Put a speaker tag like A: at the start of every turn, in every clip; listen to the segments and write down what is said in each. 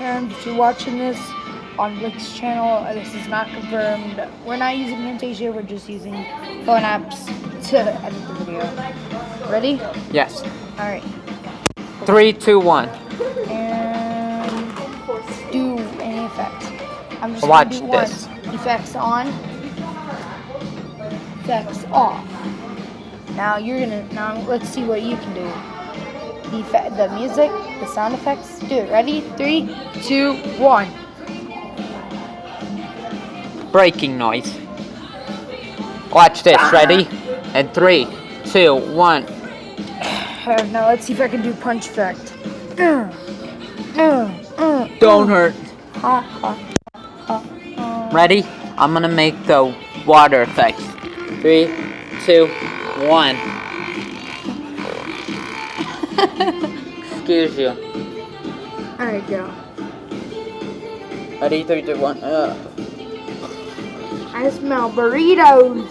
A: confirmed. If you're watching this on Blick's channel, this is not confirmed. We're not using Camtasia, we're just using phone apps to edit the video. Ready?
B: Yes.
A: Alright.
B: 3, 2, 1.
A: And do any effects. I'm just
B: Watch
A: gonna do
B: this.
A: one. Effects on. Effects off. Now let's see what you can do. The music, the sound effects. Do it. Ready? 3, 2, 1.
B: Breaking noise. Watch this. Ready? And 3, 2, 1.
A: Now let's see if I can do punch effect.
B: Don't hurt. Ready? I'm gonna make the water effect. 3, 2, 1. Excuse you.
A: Alright, go.
B: Ready? 3, 2, 1.
A: I smell burritos.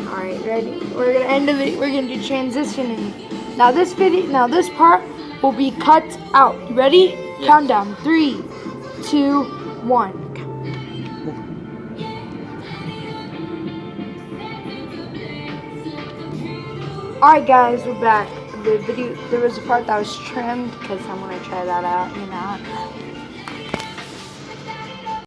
A: Alright, ready? We're gonna end of it. We're gonna do transitioning. Now this part will be cut out. You ready?
B: Yes.
A: Countdown. 3, 2, 1. Alright guys, we're back. The video, there was a part that was trimmed because I'm gonna try that out,